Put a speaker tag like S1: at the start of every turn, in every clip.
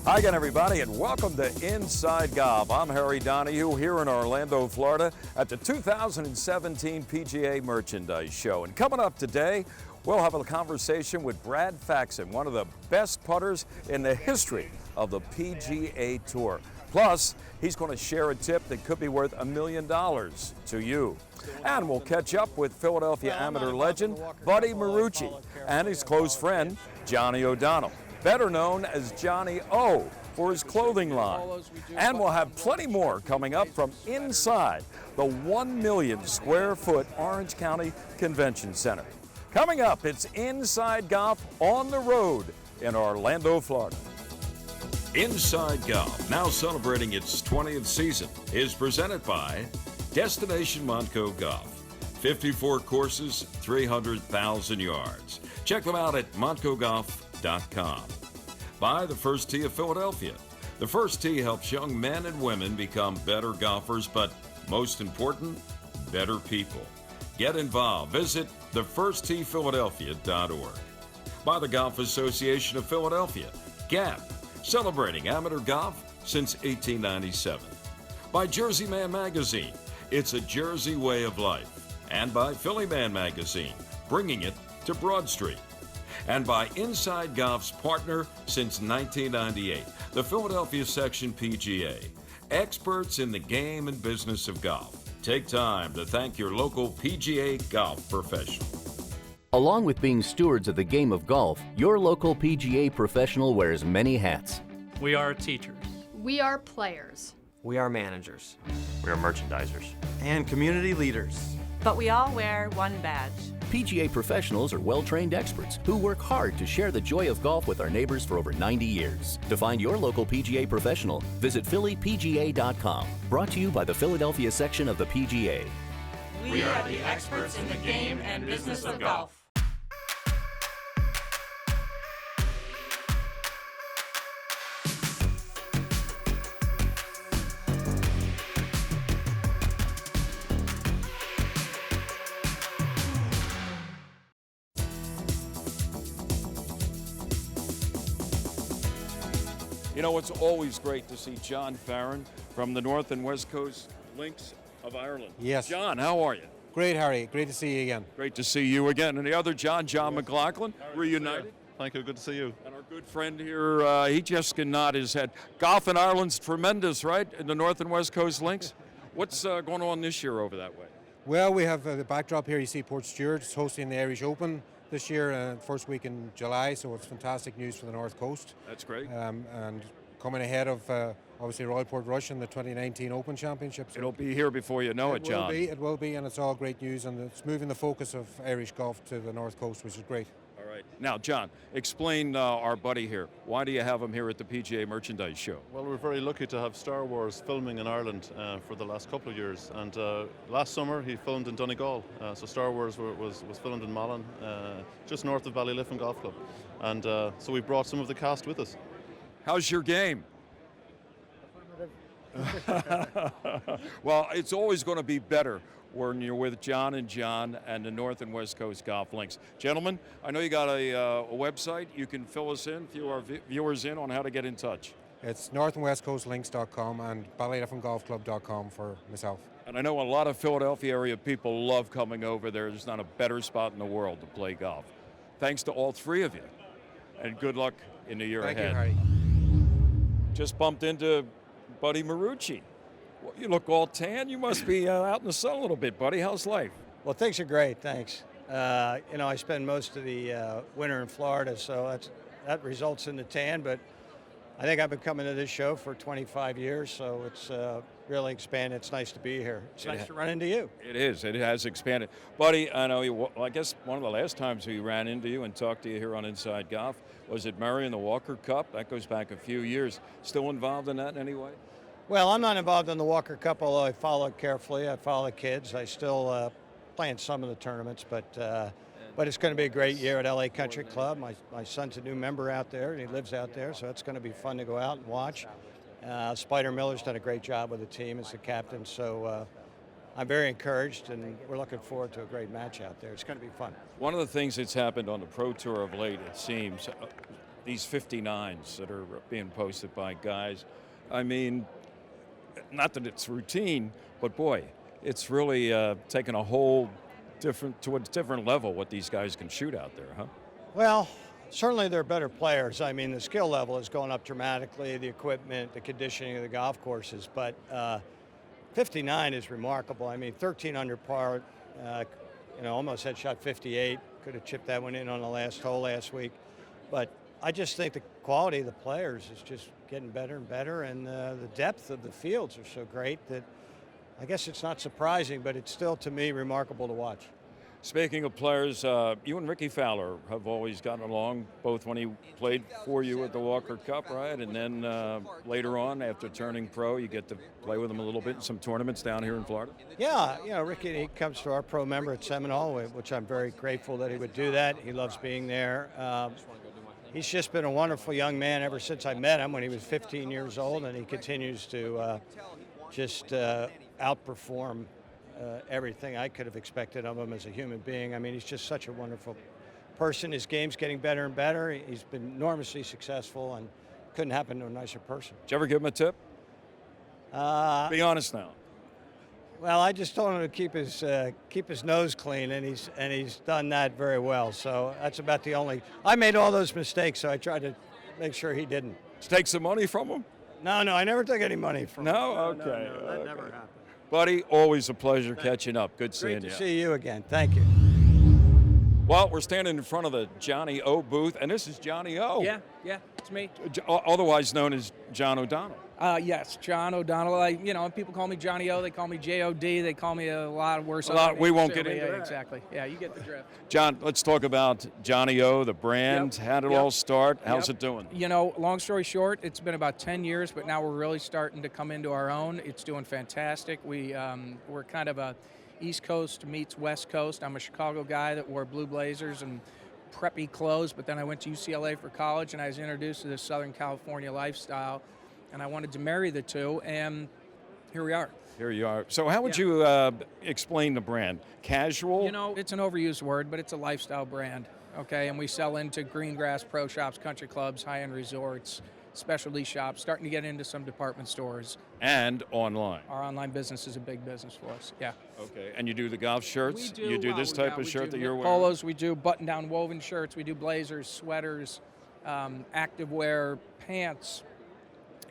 S1: Hi again, everybody, and welcome to Inside Golf. I'm Harry JohnnieO here in Orlando, Florida at the 2017 PGA Merchandise Show. And coming up today, we'll have a conversation with Brad Faxon, one of the best putters in the history of the PGA Tour. Plus, he's going to share a tip that could be worth $1 million to you. And we'll catch up with Philadelphia amateur legend Buddy Marucci and his close friend Johnny O'Donnell, better known as JohnnieO for his clothing line. And we'll have plenty more coming up from inside the 1 million square foot Orange County Convention Center. Coming up, it's Inside Golf on the road in Orlando, Florida. Inside Golf, now celebrating its 20th season, is presented by Destination Montco Golf. 54 courses, 300,000 yards. Check them out at montcogolf.com. By the First Tee of Philadelphia. The First Tee helps young men and women become better golfers, but most important, better people. Get involved. Visit thefirstteephiladelphia.org. By the Golf Association of Philadelphia, GAP, celebrating amateur golf since 1897. By Jersey Man Magazine, it's a Jersey way of life. And by Philly Man Magazine, bringing it to Broad Street. And by Inside Golf's partner since 1998, the Philadelphia Section PGA, experts in the game and business of golf. Take time to thank your local PGA golf professional.
S2: Along with being stewards of the game of golf, your local PGA professional wears many hats.
S3: We are teachers.
S4: We are players.
S5: We are managers.
S6: We are merchandisers.
S7: And community leaders.
S8: But we all wear one badge.
S2: PGA professionals are well-trained experts who work hard to share the joy of golf with our neighbors for over 90 years. To find your local PGA professional, visit phillypga.com. Brought to you by the Philadelphia section of the PGA.
S8: We are the experts in the game and business of golf.
S1: You know, it's always great to see John Farron from the North and West Coast Links of Ireland.
S9: Yes.
S1: John, how are you?
S9: Great, Harry. Great to see you again.
S1: Great to see you again. And the other John McLaughlin, reunited.
S6: Thank you. Good to see you.
S1: And our good friend here, he just can nod his head. Golf in Ireland's tremendous, right? In the North and West Coast Links. What's going on this year over that way?
S9: Well, we have the backdrop here. You see Port Stewart's hosting the Irish Open this year, first week in July, so it's fantastic news for the North Coast.
S1: That's great.
S9: And coming ahead of, obviously, Royal Port Rush in the 2019 Open Championship. So
S1: it'll be here before you know it, John.
S9: It will be, and it's all great news, and it's moving the focus of Irish golf to the North Coast, which is great.
S1: All right. Now, John, explain our buddy here. Why do you have him here at the PGA Merchandise Show?
S6: Well, we're very lucky to have Star Wars filming in Ireland for the last couple of years. And last summer he filmed in Donegal. So Star Wars was filmed in Malin, just north of Ballyliffin Golf Club. And so we brought some of the cast with us.
S1: How's your game? Well, it's always going to be better when you're with John and the North and West Coast Golf Links. Gentlemen, I know you got a website. You can fill us in, fill our viewers in on how to get in touch.
S9: It's northandwestcoastlinks.com and ballyliffingolfclub.com for myself.
S1: And I know a lot of Philadelphia area people love coming over there. There's not a better spot in the world to play golf. Thanks to all three of you, and good luck in the year ahead.
S9: Thank you, Harry.
S1: Just bumped into Buddy Marucci. Well, you look all tan. You must be out in the sun a little bit, buddy. How's life?
S10: Well, things are great, thanks. I spend most of the winter in Florida, so that results in the tan, but I think I've been coming to this show for 25 years, so it's really expanded. It's nice to be here. It's nice to run into you.
S1: It is. It has expanded. Buddy, I know I guess one of the last times we ran into you and talked to you here on Inside Golf was at Marion, the Walker Cup. That goes back a few years. Still involved in that in any way?
S10: Well, I'm not involved in the Walker Cup, although I follow it carefully. I follow the kids. I still play in some of the tournaments, but it's going to be a great year at LA Country Club. My son's a new member out there, and he lives out there, so it's going to be fun to go out and watch. Spider Miller's done a great job with the team as the captain, so I'm very encouraged, and we're looking forward to a great match out there. It's going to be fun.
S1: One of the things that's happened on the Pro Tour of late, it seems, these 59s that are being posted by guys. I mean, not that it's routine, but boy, it's really taken a whole different level what these guys can shoot out there, huh?
S10: Well, certainly they're better players. I mean, the skill level has gone up dramatically, the equipment, the conditioning of the golf courses, but 59 is remarkable. I mean, 13 under par, almost had shot 58, could have chipped that one in on the last hole last week. But I just think the quality of the players is just getting better and better, and the depth of the fields are so great that I guess it's not surprising, but it's still, to me, remarkable to watch.
S1: Speaking of players, you and Ricky Fowler have always gotten along, both when he played for you at the Walker Cup, right? And then later on, after turning pro, you get to play with him a little bit in some tournaments down here in Florida?
S10: Yeah, Ricky, he comes to our pro member at Seminole, which I'm very grateful that he would do that. He loves being there. He's just been a wonderful young man ever since I met him when he was 15 years old, and he continues to just outperform everything I could have expected of him as a human being. I mean, he's just such a wonderful person. His game's getting better and better. He's been enormously successful, and couldn't happen to a nicer person.
S1: Did you ever give him a tip? Be honest now.
S10: Well, I just told him to keep his nose clean, and he's done that very well. So that's about the only. I made all those mistakes, so I tried to make sure he didn't.
S1: Did you take some money from him?
S10: No, I never took any money from him.
S1: No? Okay.
S10: No, that never happened.
S1: Buddy, always a pleasure catching up. Good seeing you.
S10: Great to see you again. Thank you.
S1: Well, we're standing in front of the JohnnieO booth, and this is JohnnieO.
S3: Yeah, it's me.
S1: Otherwise known as John O'Donnell.
S3: Yes, John O'Donnell. People call me JohnnieO. They call me JOD. They call me a lot worse.
S1: We won't get into that.
S3: Exactly. Yeah, you get the drift.
S1: John, let's talk about JohnnieO, the brand.
S3: Yep.
S1: How did it all start? How's it doing?
S3: Long story short, it's been about 10 years, but now we're really starting to come into our own. It's doing fantastic. We're kind of a East Coast meets West Coast. I'm a Chicago guy that wore blue blazers and preppy clothes, but then I went to UCLA for college, and I was introduced to this Southern California lifestyle, and I wanted to marry the two, and here we are.
S1: Here you are. So how would you explain the brand? Casual?
S3: It's an overused word, but it's a lifestyle brand, okay? And we sell into green grass pro shops, country clubs, high-end resorts, specialty shops, starting to get into some department stores.
S1: And online.
S3: Our online business is a big business for us, yeah.
S1: Okay, and you do the golf shirts?
S3: We do.
S1: You do this type of shirt that you're wearing?
S3: Polos, we do button-down woven shirts, we do blazers, sweaters, activewear, pants,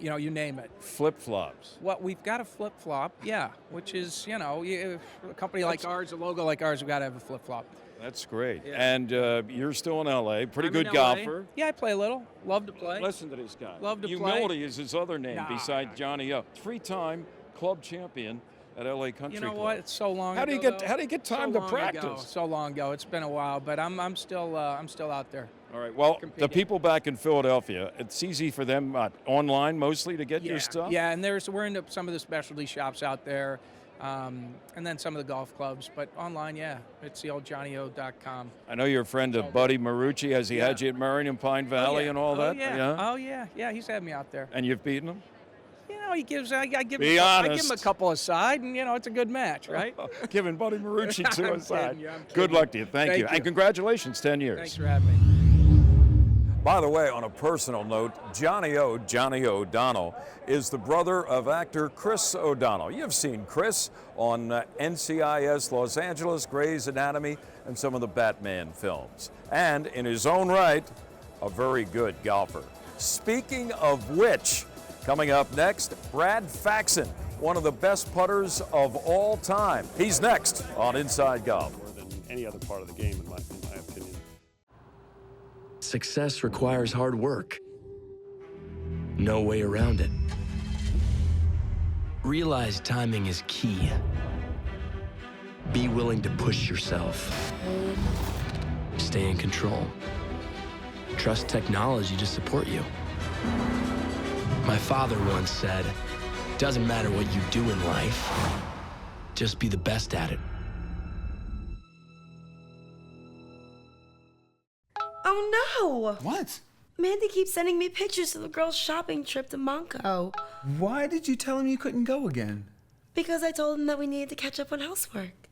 S3: you name it.
S1: Flip-flops.
S3: Well, we've got a flip-flop, yeah, which is, a company like ours, a logo like ours, we've got to have a flip-flop.
S1: That's great.
S3: Yeah.
S1: And you're still in L.A., pretty
S3: I'm
S1: good
S3: in LA.
S1: golfer.
S3: Yeah, I play a little. Love to play.
S1: Listen to this guy.
S3: Love to play.
S1: Humility is his other name besides JohnnieO. 3-time club champion at L.A. Country Club.
S3: You know what? It's so long
S1: How
S3: ago.
S1: do you get time to practice?
S3: So long ago. It's been a while, but I'm still out there.
S1: All right. Well,
S3: competing.
S1: The people back in Philadelphia, it's easy for them online mostly to get your stuff.
S3: Yeah, and we're into some of the specialty shops out there, and then some of the golf clubs. But online, it's the old JohnnieO.com.
S1: I know you're a friend of Buddy Marucci. Has he had you at Marion and Pine Valley and all that?
S3: Yeah. He's had me out there.
S1: And you've beaten him?
S3: He gives. I give
S1: Be
S3: him
S1: honest.
S3: a couple aside, and it's a good match, right?
S1: Giving Buddy Marucci 2
S3: I'm
S1: aside.
S3: kidding you, I'm kidding.
S1: Good luck to you. Thank you. And congratulations, 10 years.
S3: Thanks for having me.
S1: By the way, on a personal note, JohnnieO, Johnnie O'Donnell, is the brother of actor Chris O'Donnell. You've seen Chris on NCIS Los Angeles, Grey's Anatomy, and some of the Batman films. And in his own right, a very good golfer. Speaking of which, coming up next, Brad Faxon, one of the best putters of all time. He's next on Inside Golf.
S5: More than any other part of the game, in my opinion.
S11: Success requires hard work. No way around it. Realize timing is key. Be willing to push yourself. Stay in control. Trust technology to support you. My father once said, "Doesn't matter what you do in life, just be the best at it."
S12: Oh no!
S13: What?
S12: Mandy keeps sending me pictures of the girls' shopping trip to Monco.
S13: Why did you tell him you couldn't go again?
S12: Because I told him that we needed to catch up on housework.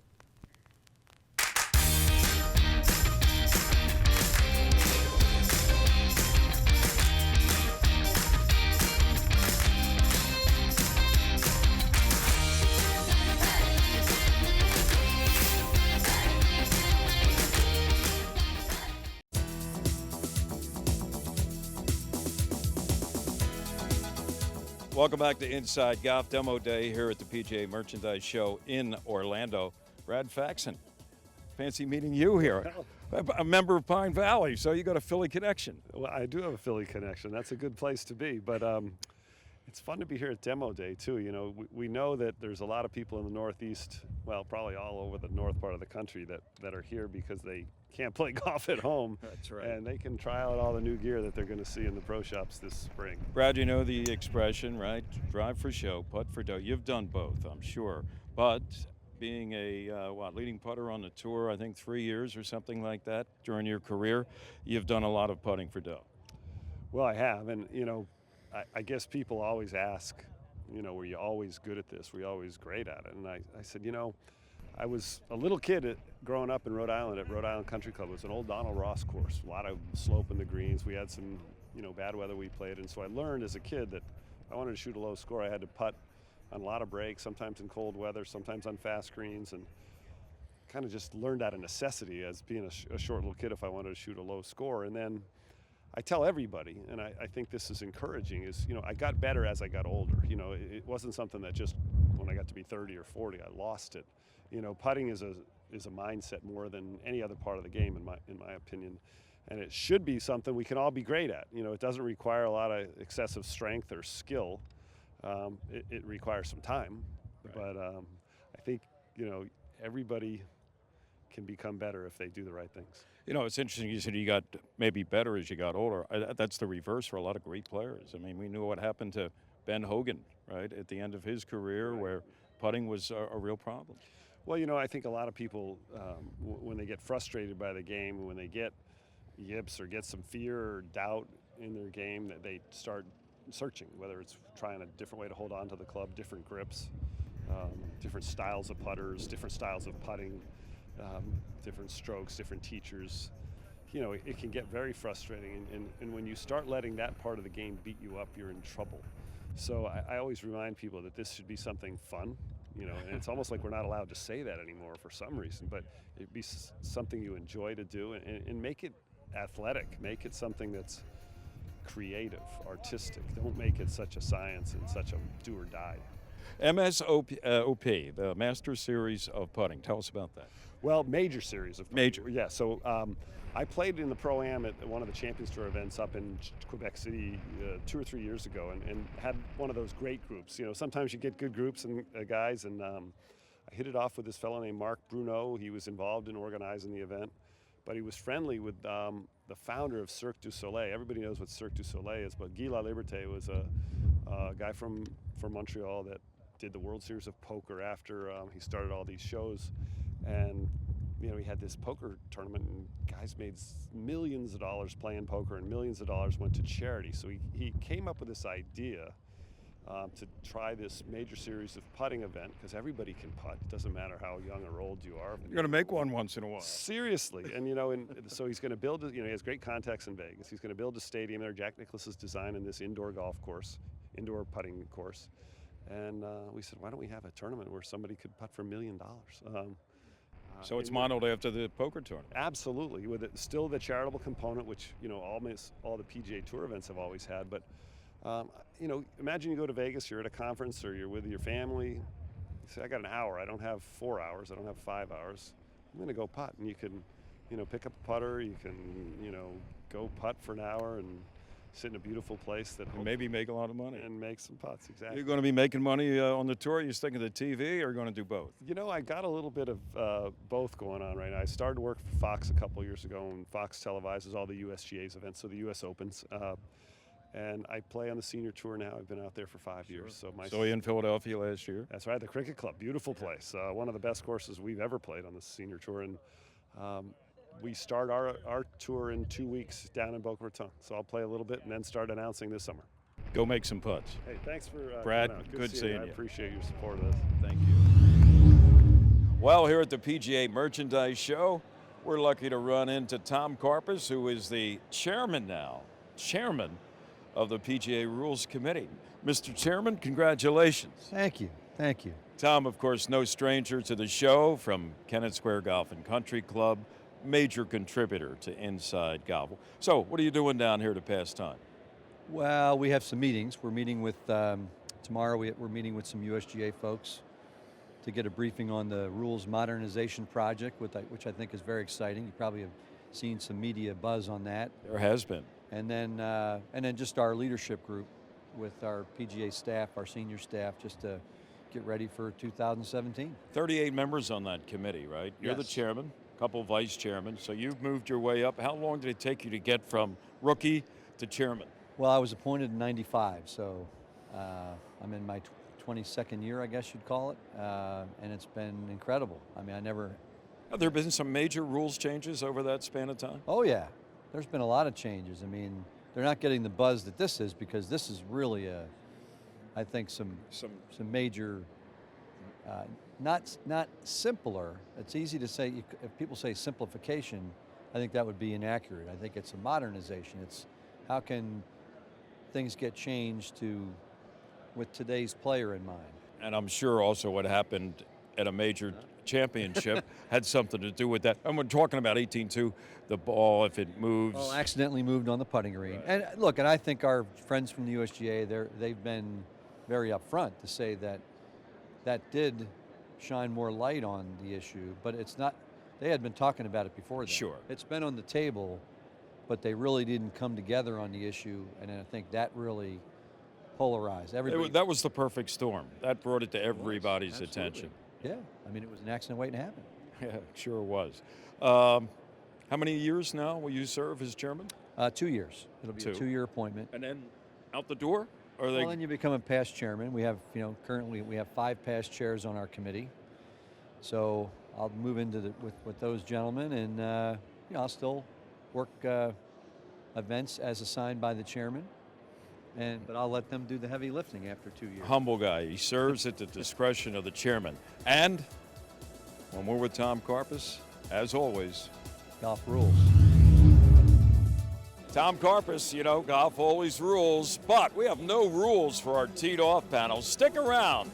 S1: Welcome back to Inside Golf Demo Day here at the PGA Merchandise Show in Orlando. Brad Faxon, fancy meeting you here. A member of Pine Valley, so you got a Philly connection.
S5: Well, I do have a Philly connection. That's a good place to be. But it's fun to be here at Demo Day, too. You know, we know that there's a lot of people in the Northeast, well, probably all over the north part of the country that are here because they can't play golf at home.
S1: That's right.
S5: And they can try out all the new gear that they're going to see in the pro shops this spring.
S1: Brad, you know the expression, right? Drive for show, putt for dough. You've done both, I'm sure. But being a leading putter on the tour, I think 3 years or something like that during your career, you've done a lot of putting for dough.
S5: Well, I have, and you know, I guess people always ask, you know, were you always good at this? Were you always great at it? And I said, you know, I was a little kid growing up in Rhode Island at Rhode Island Country Club. It was an old Donald Ross course, a lot of slope in the greens. We had some, you know, bad weather we played, and so I learned as a kid that if I wanted to shoot a low score, I had to putt on a lot of breaks, sometimes in cold weather, sometimes on fast greens, and kind of just learned out of necessity as being a short little kid if I wanted to shoot a low score. And then I tell everybody, and I think this is encouraging, is, you know, I got better as I got older. You know, it wasn't something that just when I got to be 30 or 40, I lost it. You know, putting is a mindset more than any other part of the game, in my opinion. And it should be something we can all be great at. You know, it doesn't require a lot of excessive strength or skill. It requires some time, right. But I think, you know, everybody can become better if they do the right things.
S1: You know, it's interesting you said you got maybe better as you got older. That's the reverse for a lot of great players. I mean, we knew what happened to Ben Hogan, right, at the end of his career, right, where putting was a real problem.
S5: Well, you know, I think a lot of people, when they get frustrated by the game, when they get yips or get some fear or doubt in their game, that they start searching, whether it's trying a different way to hold on to the club, different grips, different styles of putters, different styles of putting, different strokes, different teachers. You know, it can get very frustrating, and when you start letting that part of the game beat you up, you're in trouble. So I always remind people that this should be something fun, you know, and it's almost like we're not allowed to say that anymore for some reason, but it'd be something you enjoy to do, and make it athletic, make it something that's creative, artistic. Don't make it such a science and such a do or die.
S1: MSOP, the Master Series of Putting. Tell us about that.
S5: Well, major series of putting.
S1: Major.
S5: Yeah, so I played in the Pro-Am at one of the Champions Tour events up in Quebec City 2 or 3 years ago, and had one of those great groups. You know, sometimes you get good groups and guys, and I hit it off with this fellow named Marc Bruneau. He was involved in organizing the event, but he was friendly with the founder of Cirque du Soleil. Everybody knows what Cirque du Soleil is, but Guy Laliberté was a guy from Montreal that did the World Series of Poker after he started all these shows. And, you know, he had this poker tournament, and guys made millions of dollars playing poker, and millions of dollars went to charity. So he came up with this idea to try this major series of putting event, because everybody can putt. It doesn't matter how young or old you are.
S1: You're going to make one once in a while.
S5: Seriously. And, you know, so he's going to build, you know, he has great contacts in Vegas. He's going to build a stadium there. Jack Nicklaus is designing this indoor golf course, indoor putting course. And we said, why don't we have a tournament where somebody could putt for $1 million?
S1: So it's modeled after the poker tournament.
S5: Absolutely, with still the charitable component, which, you know, all the PGA Tour events have always had. But you know, imagine you go to Vegas, you're at a conference, or you're with your family. You say, I got an hour. I don't have 4 hours. I don't have 5 hours. I'm going to go putt, and you can, you know, pick up a putter. You can, you know, go putt for an hour and sit in a beautiful place that
S1: and maybe make a lot of money
S5: and make some putts. Exactly.
S1: You're going to be making money on the tour. You're sticking to TV, or going to do both?
S5: You know, I got a little bit of both going on right now. I started to work for Fox a couple of years ago, and Fox televises all the USGA's events, so the U.S. Opens. And I play on the senior tour now. I've been out there for 5 years.
S1: So in Philadelphia last year?
S5: That's right, the Cricket Club, beautiful place. One of the best courses we've ever played on the senior tour. And we start our tour in 2 weeks down in Boca Raton. So I'll play a little bit and then start announcing this summer.
S1: Go make some putts.
S5: Hey, thanks for
S1: Brad,
S5: good
S1: seeing you.
S5: I appreciate your support of this.
S1: Thank you. Well, here at the PGA Merchandise Show, we're lucky to run into Tom Karpus, who is the chairman of the PGA Rules Committee. Mr. Chairman, congratulations.
S14: Thank you. Thank you.
S1: Tom, of course, no stranger to the show, from Kennett Square Golf and Country Club, major contributor to Inside Golf. So what are you doing down here to pass time?
S14: Well, we have some meetings. We're meeting with tomorrow we're meeting with some USGA folks to get a briefing on the rules modernization project, which I think is very exciting. You probably have seen some media buzz on that.
S1: There has been.
S14: And then just our leadership group with our PGA staff, our senior staff, just to get ready for 2017.
S1: 38 members on that committee, right? You're the chairman, a couple vice chairmen, so you've moved your way up. How long did it take you to get from rookie to chairman?
S14: Well, I was appointed in '95, so I'm in my 22nd year, I guess you'd call it, and it's been incredible. I mean,
S1: Have there been some major rules changes over that span of time?
S14: Oh yeah, there's been a lot of changes. I mean, they're not getting the buzz that this is, because this is really I think some major, not simpler. It's easy to say, if people say simplification, I think that would be inaccurate. I think it's a modernization. It's how can things get changed with today's player in mind.
S1: And I'm sure also what happened at a major championship had something to do with that. And we're talking about 18-2, the ball, if it moves.
S14: Well, accidentally moved on the putting green. Right. And look, and I think our friends from the USGA, they've been very upfront to say that did shine more light on the issue, but it's not, they had been talking about it before then.
S1: Sure.
S14: It's been on the table, but they really didn't come together on the issue, and I think that really polarized everybody.
S1: That was the perfect storm. That brought it to everybody's attention.
S14: Yeah, I mean, it was an accident waiting to happen.
S1: Yeah, sure was. How many years now will you serve as chairman?
S14: 2 years. It'll be a 2-year appointment.
S1: And then out the door? Or
S14: well, then you become a past chairman. We have, currently we have 5 past chairs on our committee. So I'll move into with those gentlemen, and I'll still work events as assigned by the chairman. But I'll let them do the heavy lifting after 2 years.
S1: Humble guy. He serves at the discretion of the chairman. And when we're with Tom Karpus, as always,
S14: golf rules.
S1: Tom Karpus, golf always rules, but we have no rules for our teed off panel. Stick around,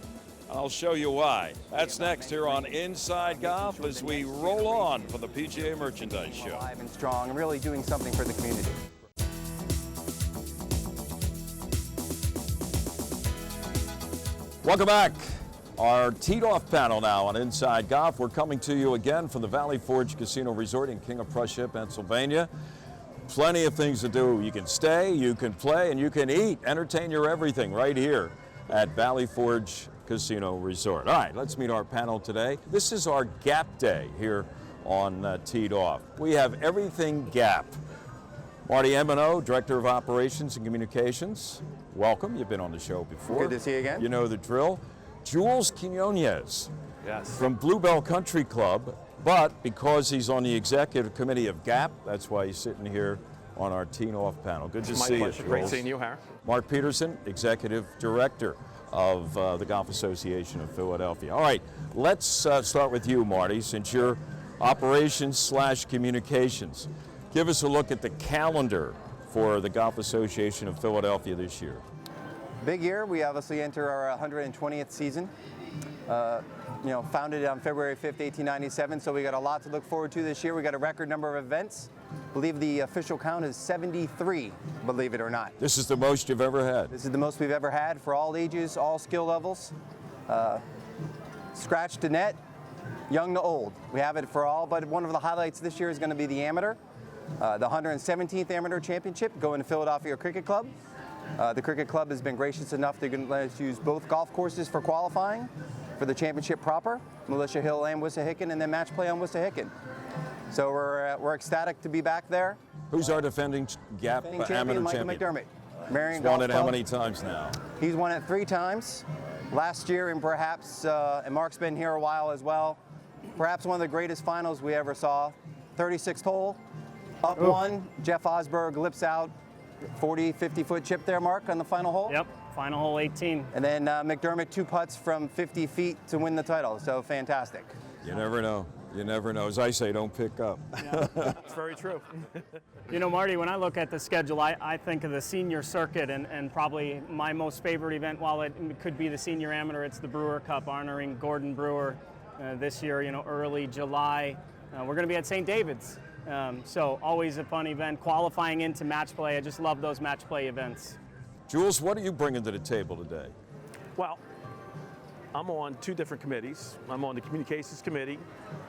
S1: and I'll show you why. That's next here on Inside Golf as we roll on for the PGA Merchandise Show.
S15: Alive and strong and really doing something for the community.
S1: Welcome back. Our teed-off panel now on Inside Golf. We're coming to you again from the Valley Forge Casino Resort in King of Prussia, Pennsylvania. Plenty of things to do. You can stay, you can play, and you can eat. Entertain your everything right here at Valley Forge Casino Resort. All right, let's meet our panel today. This is our Gap Day here on Teed Off. We have everything Gap. Marty JohnnieO, Director of Operations and Communications. Welcome. You've been on the show before.
S15: Good to see you again.
S1: You know the drill. Jules Quinones from Bluebell Country Club, but because he's on the executive committee of GAP, that's why he's sitting here on our Teed Off panel. Good to see you, Jules.
S16: Great seeing you, Harry.
S1: Mark Peterson, Executive Director of the Golf Association of Philadelphia. All right, let's start with you, Marty, since you're operations/communications. Give us a look at the calendar for the Golf Association of Philadelphia this year.
S15: Big year. We obviously enter our 120th season. Founded on February 5th, 1897, so we got a lot to look forward to this year. We got a record number of events. I believe the official count is 73, believe it or not.
S1: This is the most you've ever had?
S15: This is the most we've ever had for all ages, all skill levels. Scratch to net, young to old. We have it for all, but one of the highlights this year is going to be the amateur. The 117th Amateur Championship going to Philadelphia Cricket Club. The Cricket Club has been gracious enough to let us use both golf courses for qualifying for the championship proper, Militia Hill and Wissahickon, and then match play on Wissahickon. So we're ecstatic to be back there.
S1: Who's our defending GAP amateur
S15: Michael
S1: champion?
S15: McDermott. Marion
S1: He's
S15: Golf
S1: won it
S15: Club.
S1: how many times now?
S15: He's won it 3 times. Last year, and perhaps, and Mark's been here a while as well, perhaps one of the greatest finals we ever saw. 36th hole, up one, Jeff Osberg lips out, 40, 50-foot chip there, Mark, on the final hole?
S17: Yep, final hole 18.
S15: And then McDermott 2 putts from 50 feet to win the title, so fantastic.
S1: You never know. You never know. As I say, don't pick up.
S17: Yeah, that's very true. Marty, when I look at the schedule, I think of the senior circuit, and probably my most favorite event, while it could be the senior amateur, it's the Brewer Cup, honoring Gordon Brewer this year, early July. We're going to be at St. David's. So always a fun event, qualifying into match play. I just love those match play events.
S1: Jules, what are you bringing to the table today?
S16: Well, I'm on 2 different committees. I'm on the communications committee,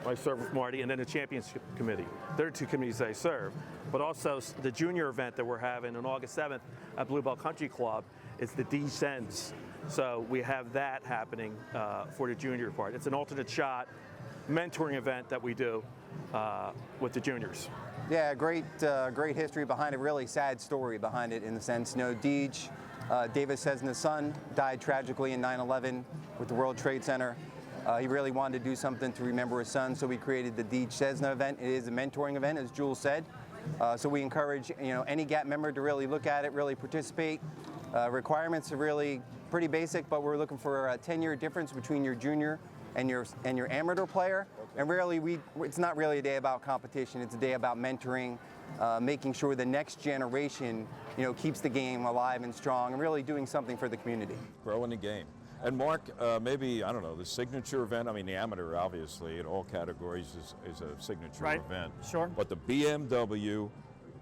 S16: where I serve with Marty, and then the championship committee. There are 2 committees I serve. But also the junior event that we're having on August 7th at Bluebell Country Club is the Descends. So we have that happening for the junior part. It's an alternate shot mentoring event that we do with the juniors.
S15: Yeah, great history behind it. Really sad story behind it in the sense, Deej, David Cessna's son, died tragically in 9/11 with the World Trade Center. He really wanted to do something to remember his son, so we created the Deej Cessna event. It is a mentoring event, as Jules said. So we encourage any GAP member to really look at it, really participate. Requirements are really pretty basic, but we're looking for a 10-year difference between your junior and your amateur player. And really, it's not really a day about competition. It's a day about mentoring, making sure the next generation, keeps the game alive and strong, and really doing something for the community.
S1: Growing the game. And Mark, maybe, I don't know, the signature event, I mean, the amateur, obviously, in all categories is a signature event.
S17: Sure.
S1: But the BMW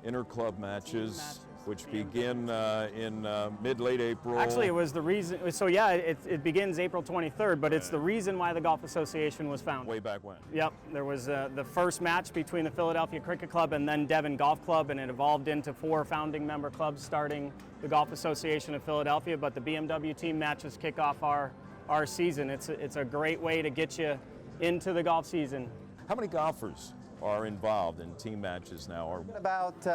S1: inter-club matches, which begin in mid-late April.
S17: Actually, it was the reason, so yeah, it begins April 23rd, but it's the reason why the Golf Association was founded.
S1: Way back when.
S17: Yep, there was the first match between the Philadelphia Cricket Club and then Devon Golf Club, and it evolved into 4 founding member clubs starting the Golf Association of Philadelphia, but the BMW team matches kick off our season. It's a great way to get you into the golf season.
S1: How many golfers are involved in team matches now? Or
S15: about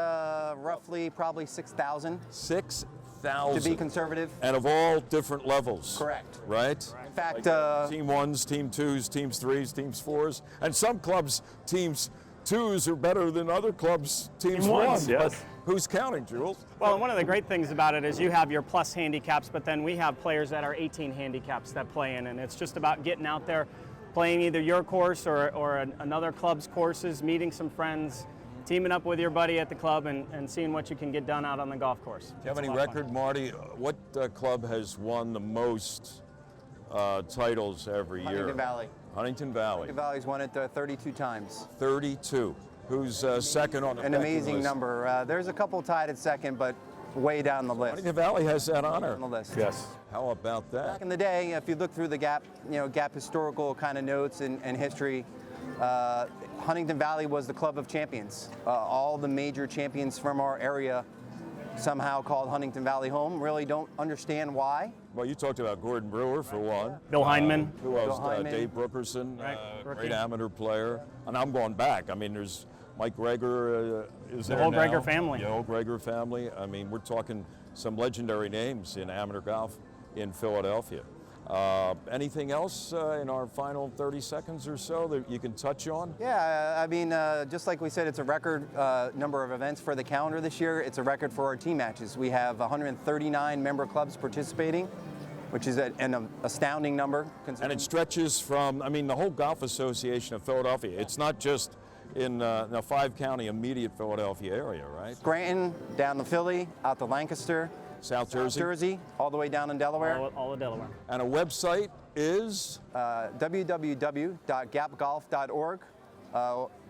S15: roughly probably 6,000.
S1: 6,000.
S15: To be conservative.
S1: And of all different levels.
S15: Correct.
S1: Right?
S15: In fact,
S1: like team 1s, team 2s, teams 3s, teams 4s, and some clubs teams 2s are better than other clubs teams 1s.
S16: Yes.
S1: But who's counting, Jules?
S17: Well, one of the great things about it is you have your plus handicaps, but then we have players that are 18 handicaps that play in, and it's just about getting out there, playing either your course or another club's courses, meeting some friends, teaming up with your buddy at the club, and seeing what you can get done out on the golf course.
S1: Do you have any record, Marty? What club has won the most titles every year?
S15: Huntington Valley.
S1: Huntington Valley.
S15: Huntington Valley's won it 32 times.
S1: 32. Who's second on the
S15: An amazing number. There's a couple tied at second, but way down the list.
S1: Huntington Valley has that honor.
S15: On the list.
S16: Yes.
S1: How about that?
S15: Back in the day, if you look through the GAP, GAP historical kind of notes and history, Huntington Valley was the club of champions. All the major champions from our area somehow called Huntington Valley home. Really don't understand why.
S1: Well, you talked about Gordon Brewer for one.
S17: Bill Heinman.
S1: Who else? Dave Brookerson, great amateur player. And I'm going back. I mean, there's Mike Greger is there now.
S17: The whole Greger family.
S1: The whole Greger family. I mean, we're talking some legendary names in amateur golf in Philadelphia. Anything else in our final 30 seconds or so that you can touch on?
S15: Yeah, I mean, just like we said, it's a record number of events for the calendar this year. It's a record for our team matches. We have 139 member clubs participating, which is an astounding number.
S1: And it stretches from, I mean, the whole Golf Association of Philadelphia. It's not just in the 5-county immediate Philadelphia area, right?
S15: Scranton, down to Philly, out to Lancaster,
S1: South Jersey,
S15: all the way down in Delaware.
S17: All of Delaware.
S1: And a website is?
S15: www.gapgolf.org.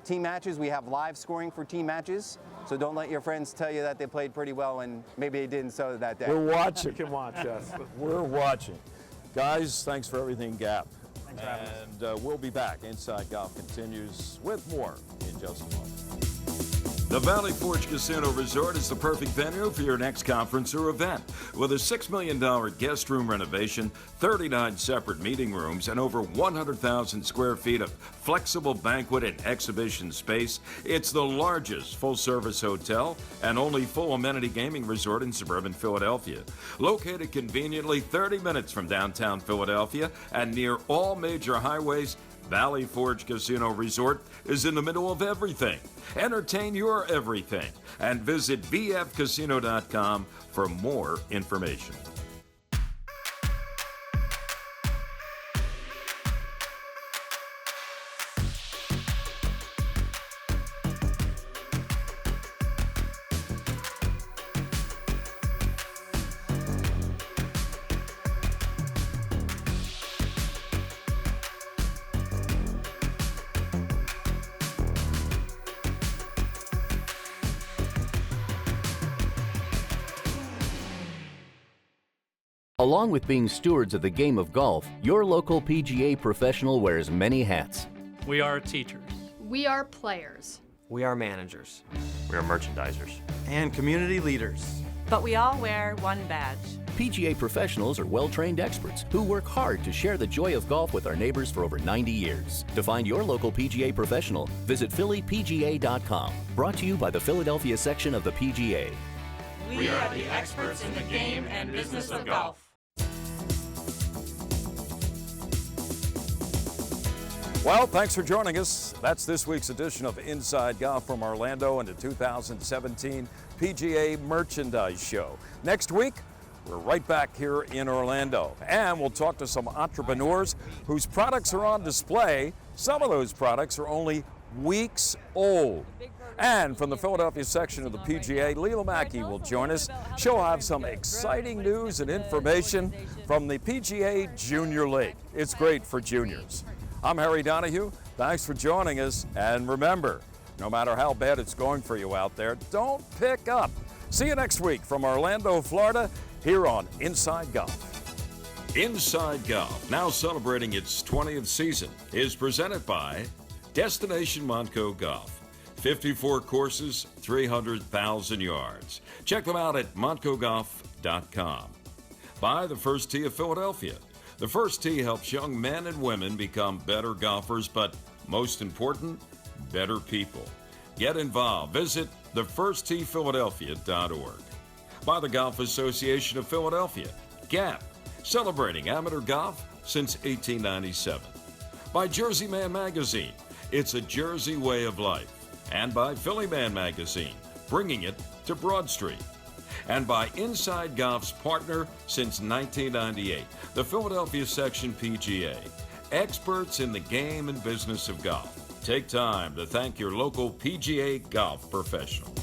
S15: Team matches, we have live scoring for team matches, so don't let your friends tell you that they played pretty well and maybe they didn't so that day.
S1: We're watching.
S16: You can watch, yes.
S1: We're watching. Guys, thanks for everything, Gap.
S17: Thanks for having us.
S1: And we'll be back. Inside Golf continues with more in just a moment.
S18: The Valley Forge Casino Resort is the perfect venue for your next conference or event. With a $6 million guest room renovation, 39 separate meeting rooms, and over 100,000 square feet of flexible banquet and exhibition space, it's the largest full-service hotel and only full amenity gaming resort in suburban Philadelphia. Located conveniently 30 minutes from downtown Philadelphia and near all major highways, Valley Forge Casino Resort is in the middle of everything. Entertain your everything and visit vfcasino.com for more information.
S2: Along with being stewards of the game of golf, your local PGA professional wears many hats.
S19: We are teachers.
S4: We are players.
S20: We are managers.
S21: We are merchandisers.
S7: And community leaders.
S22: But we all wear one badge.
S2: PGA professionals are well-trained experts who work hard to share the joy of golf with our neighbors for over 90 years. To find your local PGA professional, visit phillypga.com. Brought to you by the Philadelphia section of the PGA.
S8: We are the experts in the game and business of golf.
S1: Well, thanks for joining us. That's this week's edition of Inside Golf from Orlando and the 2017 PGA Merchandise Show. Next week, we're right back here in Orlando, and we'll talk to some entrepreneurs whose products are on display. Some of those products are only weeks old. And from the Philadelphia section of the PGA, Leela Mackey will join us. She'll have some exciting news and information from the PGA Junior League. It's great for juniors. I'm Harry Donahue. Thanks for joining us. And remember, no matter how bad it's going for you out there, don't pick up. See you next week from Orlando, Florida, here on Inside Golf.
S18: Inside Golf, now celebrating its 20th season, is presented by Destination Montco Golf. 54 courses, 300,000 yards. Check them out at montcogolf.com. By the First Tee of Philadelphia. The First Tee helps young men and women become better golfers, but most important, better people. Get involved. Visit thefirstteephiladelphia.org. By the Golf Association of Philadelphia, GAP, celebrating amateur golf since 1897. By Jersey Man Magazine, it's a Jersey way of life. And by Philly Man Magazine, bringing it to Broad Street. And by Inside Golf's partner since 1998, the Philadelphia section PGA. Experts in the game and business of golf. Take time to thank your local PGA golf professional.